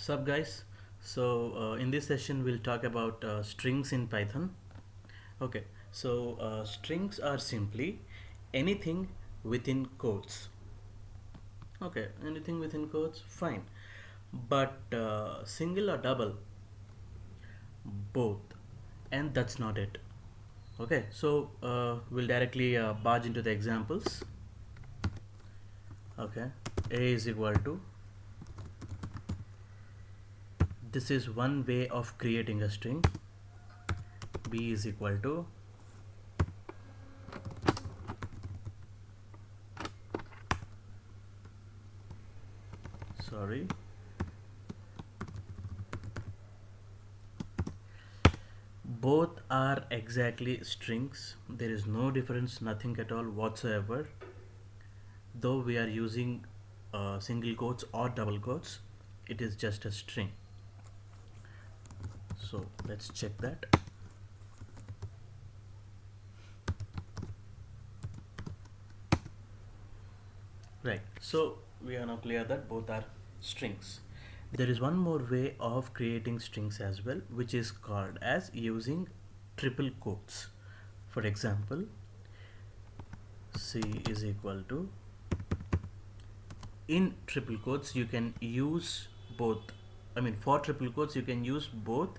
Sup guys. In this session we'll talk about strings in Python. Okay, strings are simply anything within quotes. Okay, anything within quotes, fine. But single or double, both, and that's not it. Okay, we'll directly barge into the examples. Okay, A is equal to, this is one way of creating a string. B is equal to, sorry, both are exactly strings. There is no difference, nothing at all whatsoever. Though we are using single quotes or double quotes, it is just a string. So let's check that. Right, so we are now clear that both are strings. There is one more way of creating strings as well, which is called as using triple quotes. For example, C is equal to, in triple quotes you can use both. For triple quotes you can use both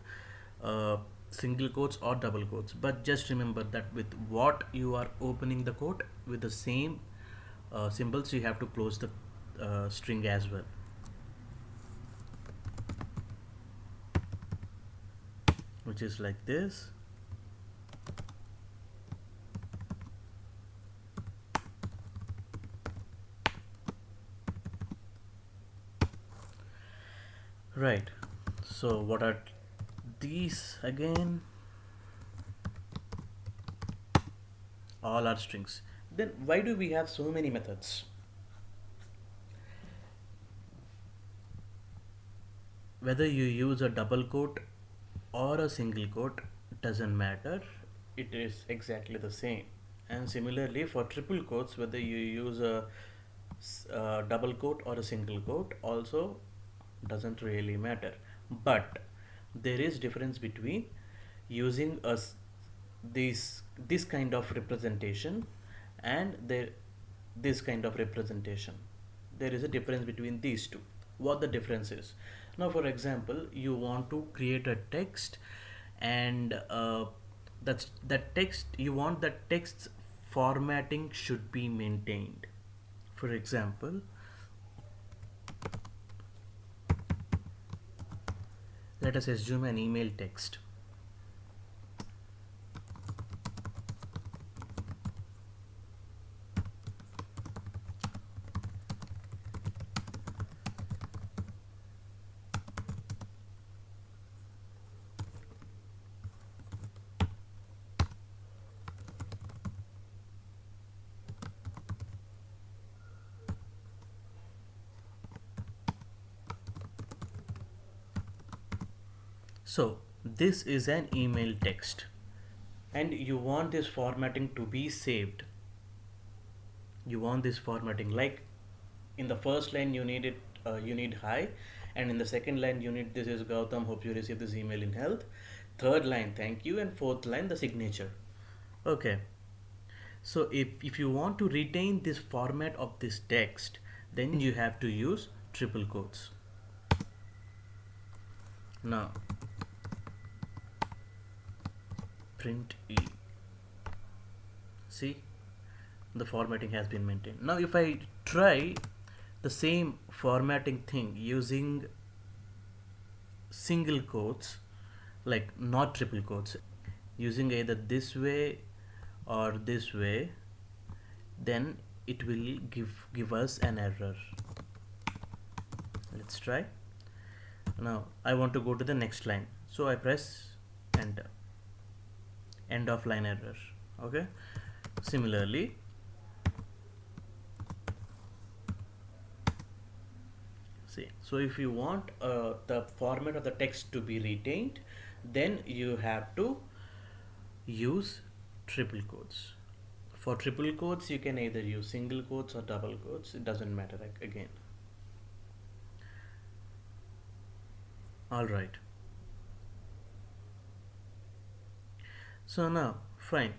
single quotes or double quotes, but just remember that with what you are opening the quote, with the same symbols you have to close the string as well, which is like this. Right, so what are these again? All are strings. Then why do we have so many methods? Whether you use a double quote or a single quote doesn't matter, it is exactly the same. And similarly for triple quotes, whether you use a double quote or a single quote also doesn't really matter. But there is difference between using this kind of representation and this kind of representation. There is a difference between these two. What the difference is? Now for example, you want to create a text, and that text, you want that text's formatting should be maintained. For example, let us assume an email text. So this is an email text, and you want this formatting to be saved. You want this formatting, like in the first line you need it, you need hi, and in the second line you need, this is Gautam, hope you receive this email in health. Third line, thank you, and fourth line, the signature. Okay, so if you want to retain this format of this text, then you have to use triple quotes. Now print e, see, the formatting has been maintained. Now if I try the same formatting thing using single quotes, like not triple quotes, using either this way or this way, then it will give us an error. Let's try. Now I want to go to the next line, so I press enter. End of line error. Okay, similarly, see, so if you want the format of the text to be retained, then you have to use triple quotes. For triple quotes you can either use single quotes or double quotes, it doesn't matter again. All right. So now, fine.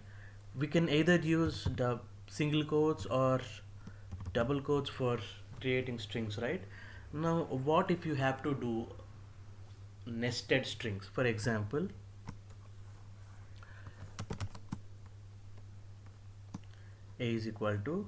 We can either use the single quotes or double quotes for creating strings, right? Now, what if you have to do nested strings? For example, a is equal to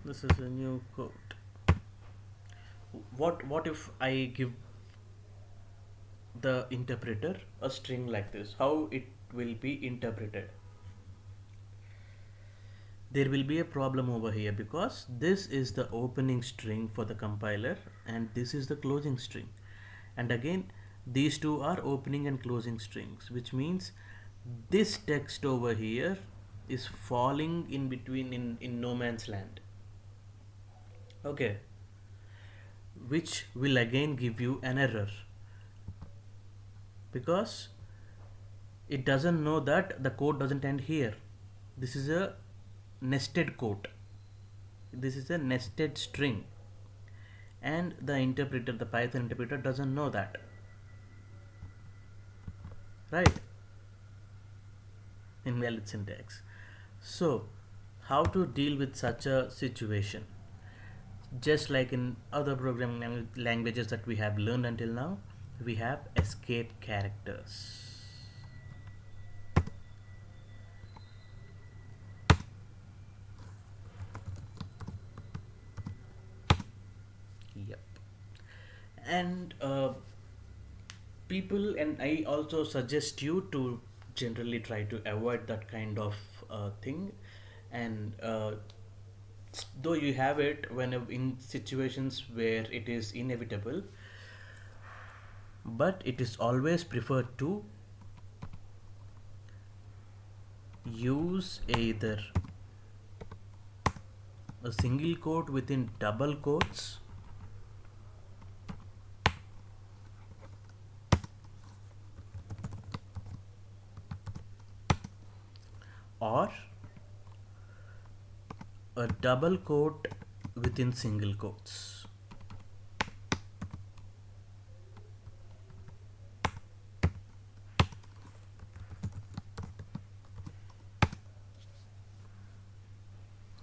this is a new quote. What if I give the interpreter a string like this? How it will be interpreted? There will be a problem over here because this is the opening string for the compiler and this is the closing string, and again these two are opening and closing strings, which means this text over here is falling in between, in no man's land. Okay, which will again give you an error because it doesn't know that the code doesn't end here. This is a nested code, this is a nested string, and the interpreter, the Python interpreter, doesn't know that, right? Invalid syntax. So how to deal with such a situation? Just like in other programming languages that we have learned until now, we have escape characters. Yep. And people, and I also suggest you to generally try to avoid that kind of thing. And though you have it when in situations where it is inevitable, but it is always preferred to use either a single quote within double quotes or a double quote within single quotes.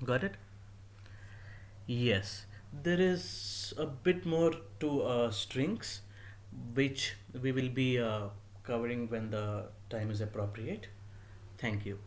Got it? Yes, there is a bit more to strings, which we will be covering when the time is appropriate. Thank you.